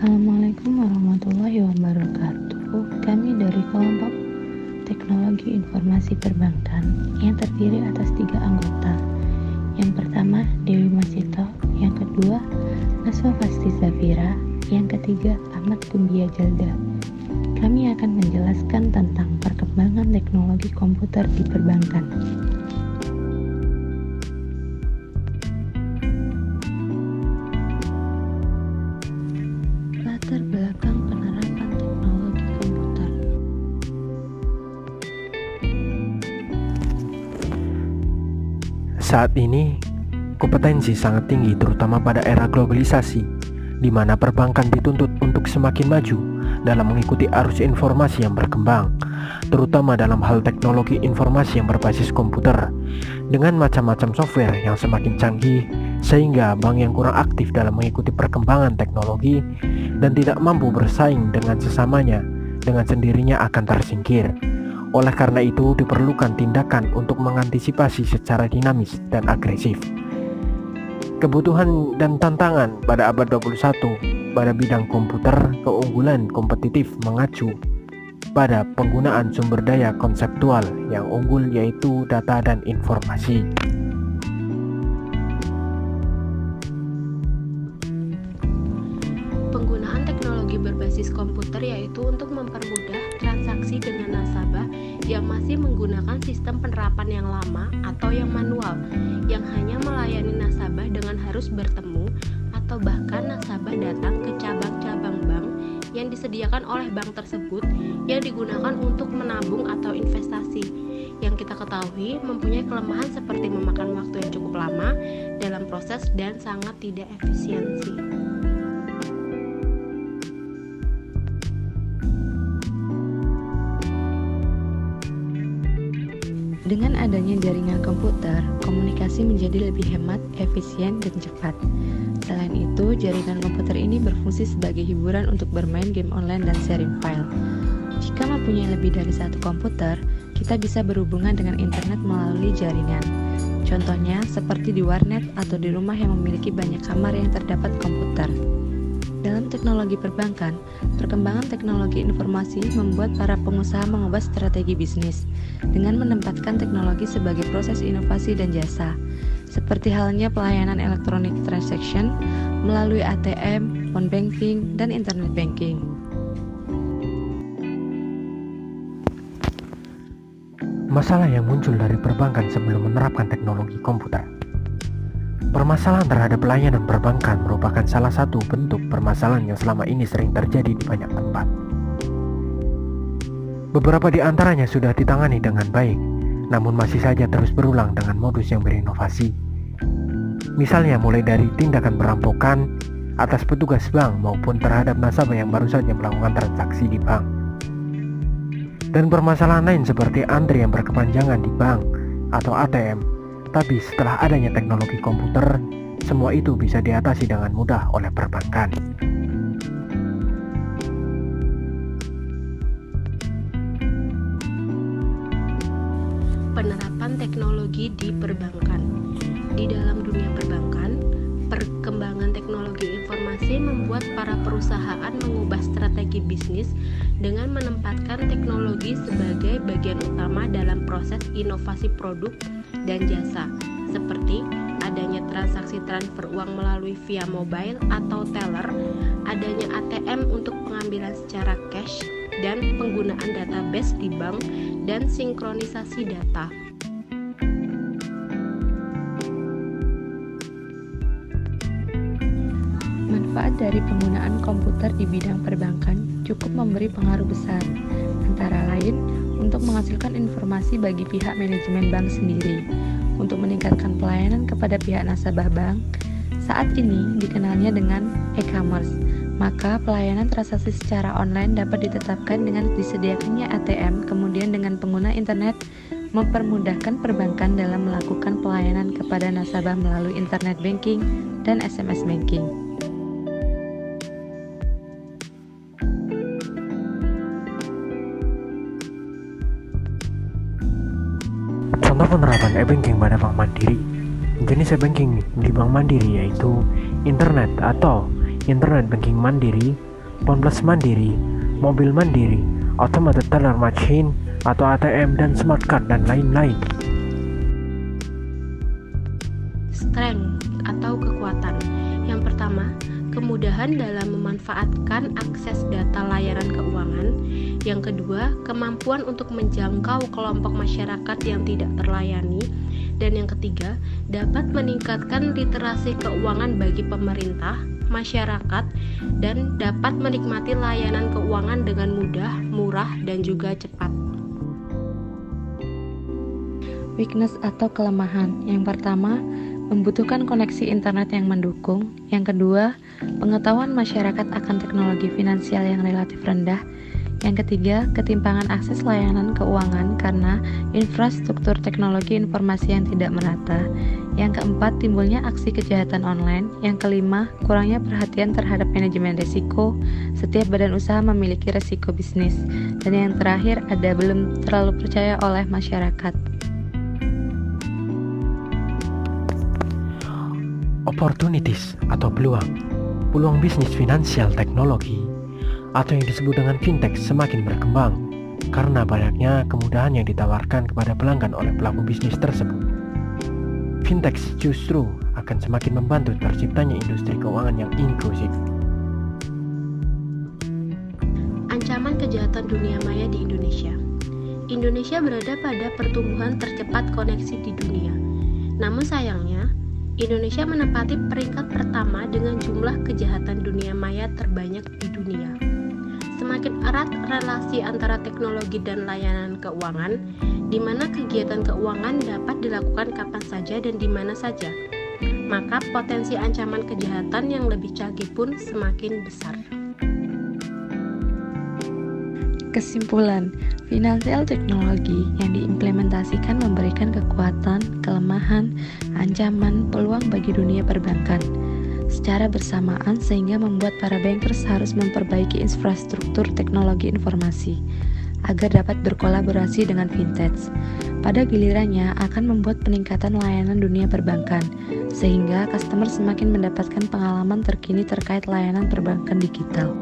Assalamualaikum warahmatullahi wabarakatuh. Kami dari kelompok Teknologi Informasi Perbankan yang terdiri atas 3 anggota. Yang pertama, Dewi Masito. Yang kedua, Naswa Fasti Zafira. Yang ketiga, Ahmad Kumbia Jalda. Kami akan menjelaskan tentang perkembangan teknologi komputer di perbankan. Latar belakang penerapan teknologi komputer. Saat ini, kompetensi sangat tinggi terutama pada era globalisasi, di mana perbankan dituntut untuk semakin maju dalam mengikuti arus informasi yang berkembang, terutama dalam hal teknologi informasi yang berbasis komputer, dengan macam-macam software yang semakin canggih, sehingga bank yang kurang aktif dalam mengikuti perkembangan teknologi dan tidak mampu bersaing dengan sesamanya, dengan sendirinya akan tersingkir. Oleh karena itu, diperlukan tindakan untuk mengantisipasi secara dinamis dan agresif. Kebutuhan dan tantangan pada abad 21 pada bidang komputer, keunggulan kompetitif mengacu pada penggunaan sumber daya konseptual yang unggul, yaitu data dan informasi. Penggunaan teknologi berbasis komputer yaitu untuk mempermudah transaksi dengan nasabah yang masih menggunakan sistem penerapan yang lama atau yang manual, yang hanya melayani nasabah dengan harus bertemu atau bahkan nasabah datang ke cabang-cabang bank yang disediakan oleh bank tersebut yang digunakan untuk menabung atau investasi, yang kita ketahui mempunyai kelemahan seperti memakan waktu yang cukup lama dalam proses dan sangat tidak efisiensi. Dengan adanya jaringan komputer, komunikasi menjadi lebih hemat, efisien, dan cepat. Selain itu, jaringan komputer ini berfungsi sebagai hiburan untuk bermain game online dan sharing file. Jika mempunyai lebih dari satu komputer, kita bisa berhubungan dengan internet melalui jaringan. Contohnya, seperti di warnet atau di rumah yang memiliki banyak kamar yang terdapat komputer. Dalam teknologi perbankan, perkembangan teknologi informasi membuat para pengusaha mengubah strategi bisnis dengan menempatkan teknologi sebagai proses inovasi dan jasa, seperti halnya pelayanan electronic transaction melalui ATM, phone banking, dan internet banking. Masalah yang muncul dari perbankan sebelum menerapkan teknologi komputer. Permasalahan terhadap pelayanan perbankan merupakan salah satu bentuk permasalahan yang selama ini sering terjadi di banyak tempat. Beberapa di antaranya sudah ditangani dengan baik, namun masih saja terus berulang dengan modus yang berinovasi. Misalnya mulai dari tindakan perampokan atas petugas bank maupun terhadap nasabah yang baru saja melakukan transaksi di bank. Dan permasalahan lain seperti antri yang berkepanjangan di bank atau ATM. Tapi setelah adanya teknologi komputer, semua itu bisa diatasi dengan mudah oleh perbankan. Penerapan teknologi di perbankan. Di dalam dunia perbankan, perkembangan teknologi informasi membuat para perusahaan mengubah strategi bisnis dengan menempatkan teknologi sebagai bagian utama dalam proses inovasi produk dan jasa, seperti adanya transaksi transfer uang melalui via mobile atau teller, adanya ATM untuk pengambilan secara cash, dan penggunaan database di bank dan sinkronisasi data. Manfaat dari penggunaan komputer di bidang perbankan cukup memberi pengaruh besar, antara lain untuk menghasilkan informasi bagi pihak manajemen bank sendiri, untuk meningkatkan pelayanan kepada pihak nasabah bank. Saat ini dikenalnya dengan e-commerce, maka pelayanan transaksi secara online dapat ditetapkan dengan disediakannya ATM, kemudian dengan pengguna internet mempermudahkan perbankan dalam melakukan pelayanan kepada nasabah melalui internet banking dan SMS banking. Contoh penerapan e-banking pada Bank Mandiri. Jenis e-banking di Bank Mandiri yaitu internet atau Internet Banking Mandiri phone plus mandiri, mobil mandiri, automated teller machine atau ATM dan smart card dan lain-lain. Strength atau kekuatan. Yang pertama, kemudahan dalam memanfaatkan akses data layanan keuangan. Yang kedua, kemampuan untuk menjangkau kelompok masyarakat yang tidak terlayani. Dan yang ketiga, dapat meningkatkan literasi keuangan bagi pemerintah, masyarakat, dan dapat menikmati layanan keuangan dengan mudah, murah, dan juga cepat. Weakness atau kelemahan. Yang pertama, membutuhkan koneksi internet yang mendukung. Yang kedua, pengetahuan masyarakat akan teknologi finansial yang relatif rendah. Yang ketiga, ketimpangan akses layanan keuangan karena infrastruktur teknologi informasi yang tidak merata. Yang keempat, timbulnya aksi kejahatan online. Yang kelima, kurangnya perhatian terhadap manajemen risiko. Setiap badan usaha memiliki risiko bisnis. Dan yang terakhir, ada belum terlalu percaya oleh masyarakat. Opportunities atau peluang bisnis finansial teknologi atau yang disebut dengan fintech semakin berkembang karena banyaknya kemudahan yang ditawarkan kepada pelanggan oleh pelaku bisnis tersebut. Fintech justru akan semakin membantu terciptanya industri keuangan yang inklusif. Ancaman kejahatan dunia maya di Indonesia. Indonesia berada pada pertumbuhan tercepat koneksi di dunia. Namun sayangnya, Indonesia menempati peringkat pertama dengan jumlah kejahatan dunia maya terbanyak di dunia. Semakin erat relasi antara teknologi dan layanan keuangan, di mana kegiatan keuangan dapat dilakukan kapan saja dan di mana saja, maka potensi ancaman kejahatan yang lebih canggih pun semakin besar. Kesimpulan, finansial teknologi yang diimplementasikan memberikan kekuatan, kelemahan, ancaman, peluang bagi dunia perbankan secara bersamaan sehingga membuat para bankers harus memperbaiki infrastruktur teknologi informasi agar dapat berkolaborasi dengan fintech. Pada gilirannya akan membuat peningkatan layanan dunia perbankan sehingga customer semakin mendapatkan pengalaman terkini terkait layanan perbankan digital.